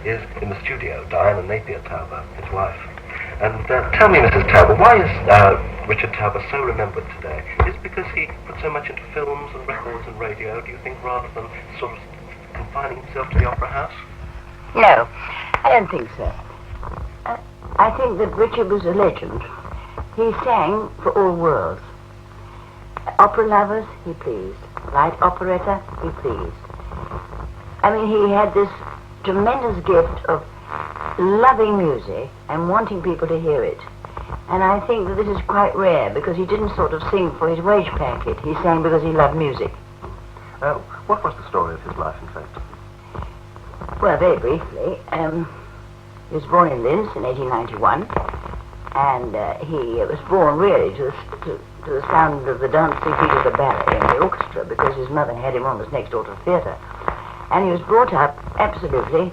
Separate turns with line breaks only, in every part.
is in the studio, Diana Napier Tauber, his wife. And tell me, Mrs. Tauber, why is Richard Tauber so remembered today? Is it because he put so much into films and records and radio, do you think, rather than sort of confining himself to the opera house?
No, I don't think so. I think that Richard was a legend. He sang for all worlds. Opera lovers, he pleased. Light operetta, he pleased. I mean, he had this tremendous gift of loving music and wanting people to hear it. And I think that this is quite rare, because he didn't sort of sing for his wage packet. He sang because he loved music.
What was the story of his life, in fact?
Well, very briefly, he was born in Linz in 1891, and he was born really to the sound of the dancing feet of the ballet and the orchestra, because his mother had him almost next door to the theatre. And he was brought up absolutely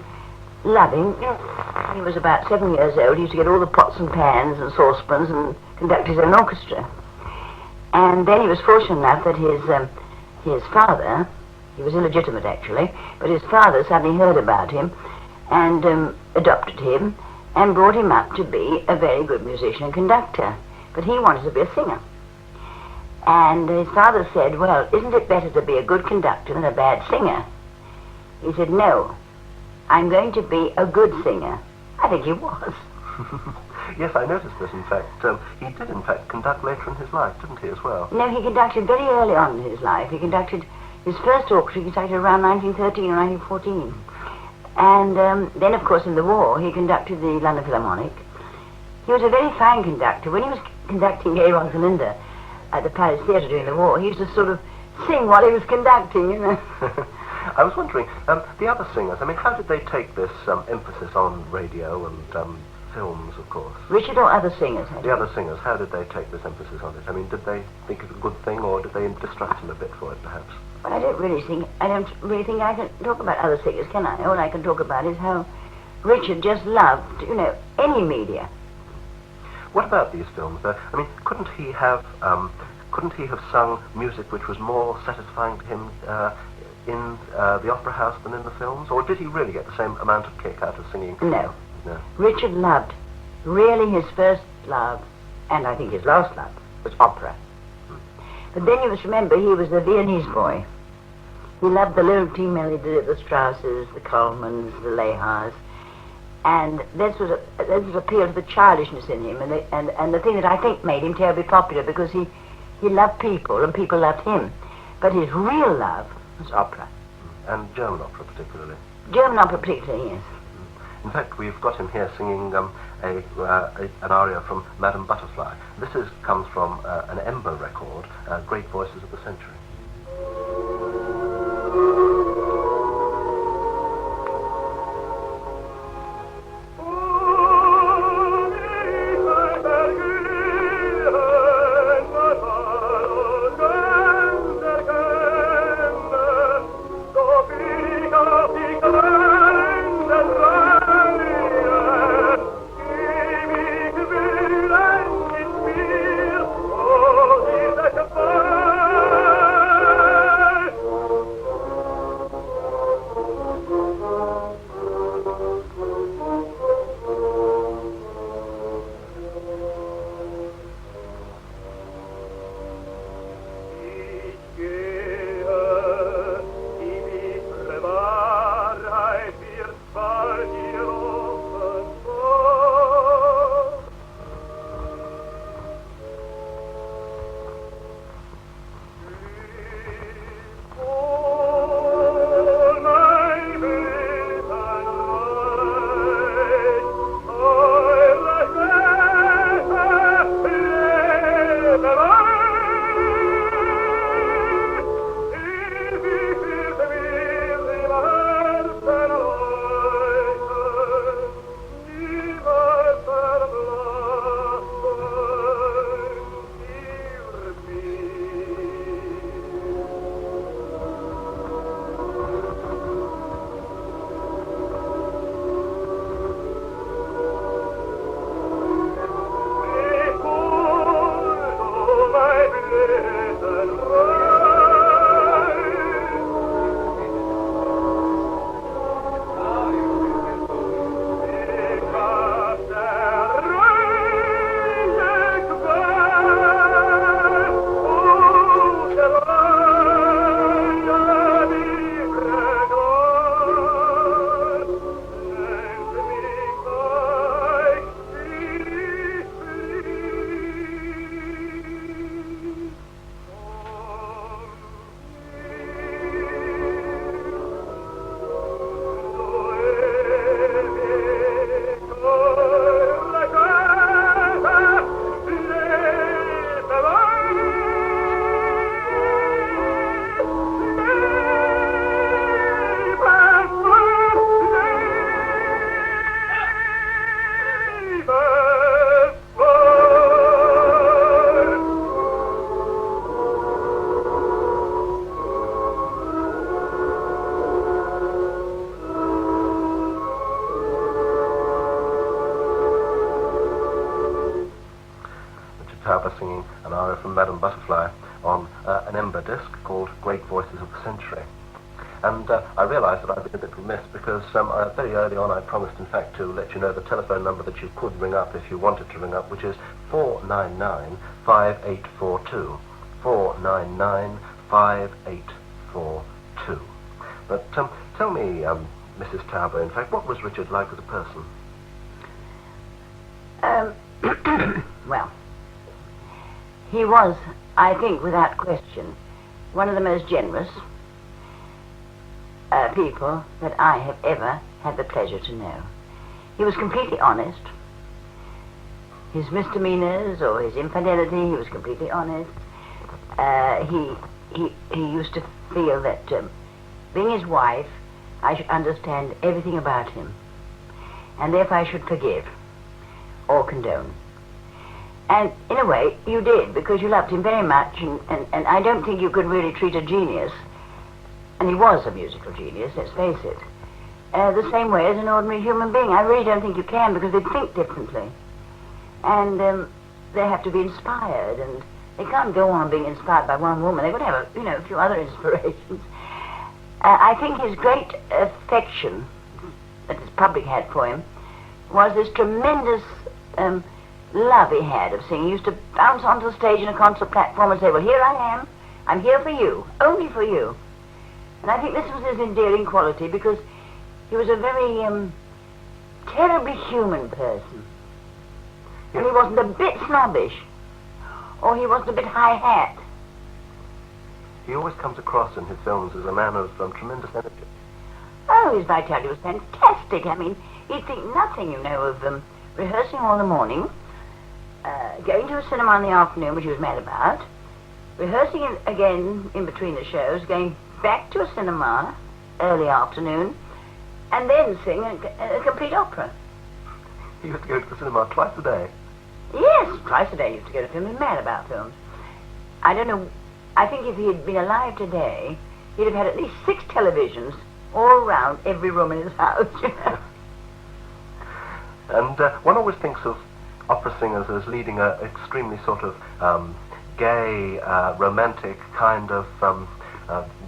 loving. When he was about 7 years old, he used to get all the pots and pans and saucepans and conduct his own orchestra. And then he was fortunate enough that his father, he was illegitimate actually, but his father suddenly heard about him and adopted him and brought him up to be a very good musician and conductor. But he wanted to be a singer. And his father said, well, isn't it better to be a good conductor than a bad singer? He said, no, I'm going to be a good singer. I think he was.
Yes, I noticed this, in fact. He did, in fact, conduct later in his life, didn't he, as well?
No, he conducted very early on in his life. He conducted his first orchestra, he conducted around 1913 or 1914. And then, of course, in the war, he conducted the London Philharmonic. He was a very fine conductor. When he was conducting Gay Rosalinda at the Palace Theatre during the war, he used to sort of sing while he was conducting, you know.
I was wondering, the other singers, I mean, how did they take this emphasis on radio and films, of course?
Richard or other singers?
The other singers, how did they take this emphasis on it? I mean, did they think it was a good thing, or did they distrust him a bit for it, perhaps?
Well, I don't really think I can talk about other singers, can I? All I can talk about is how Richard just loved, you know, any media.
What about these films, though? I mean, couldn't he have sung music which was more satisfying to him in the opera house than in the films? Or did he really get the same amount of kick out of singing?
No.
No.
Richard loved, really his first love, and I think his last love, was opera. But then you must remember, he was the Viennese boy. He loved the little team melody, the Strausses, the Colemans, the Lehars, and this was appeal to the childishness in him, and the thing that I think made him terribly popular, because he loved people, and people loved him. But his real love was opera.
And German opera, particularly.
German opera, particularly, yes.
In fact, we've got him here singing an aria from Madame Butterfly. This comes from an Ember record, Great Voices of the Century.
Oh,
Tauber singing an aria from Madame Butterfly on an Ember disc called Great Voices of the Century. And I realised that I'd been a bit remiss because very early on I promised, in fact, to let you know the telephone number that you could ring up if you wanted to ring up, which is 499-5842. 499-5842. But tell me, Mrs. Tauber, in fact, what was Richard like as a person?
Well, he was, I think, without question, one of the most generous people that I have ever had the pleasure to know. He was completely honest. His misdemeanors or his infidelity, he was completely honest. He used to feel that being his wife, I should understand everything about him, and therefore I should forgive or condone. And in a way, you did, because you loved him very much, and I don't think you could really treat a genius, and he was a musical genius, let's face it, the same way as an ordinary human being. I really don't think you can, because they think differently. And they have to be inspired, and they can't go on being inspired by one woman. They've got to have a few other inspirations. I think his great affection that his public had for him was this tremendous love he had of singing. He used to bounce onto the stage in a concert platform and say, well, here I am. I'm here for you, only for you. And I think this was his endearing quality, because he was a very terribly human person. And he wasn't a bit snobbish, or he wasn't a bit high-hat.
He always comes across in his films as a man of tremendous energy.
Oh, his vitality was fantastic. I mean, he'd think nothing, of rehearsing all the morning, going to a cinema in the afternoon, which he was mad about, rehearsing again in between the shows, going back to a cinema early afternoon, and then sing a complete opera.
He used to go to the cinema twice a day.
Yes, twice a day he used to go to films. He was mad about films. I don't know, I think if he had been alive today, he'd have had at least 6 televisions all around every room in his house.
And one always thinks of opera singers as leading an extremely sort of gay, romantic kind of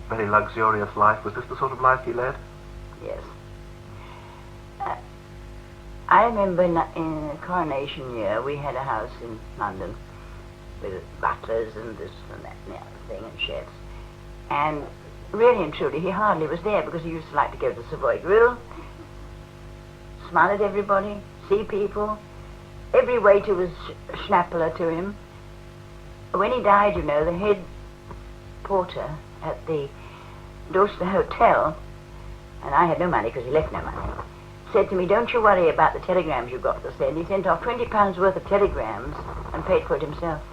very luxurious life. Was this the sort of life he led?
Yes. I remember in the coronation year, we had a house in London with butlers and this and that and the other thing, and chefs. And really and truly, he hardly was there, because he used to like to go to the Savoy Grill, smile at everybody, see people. Every waiter was schnappler to him. When he died, the head porter at the Dorchester Hotel, and I had no money because he left no money, said to me, don't you worry about the telegrams you've got to send. He sent off £20 worth of telegrams and paid for it himself.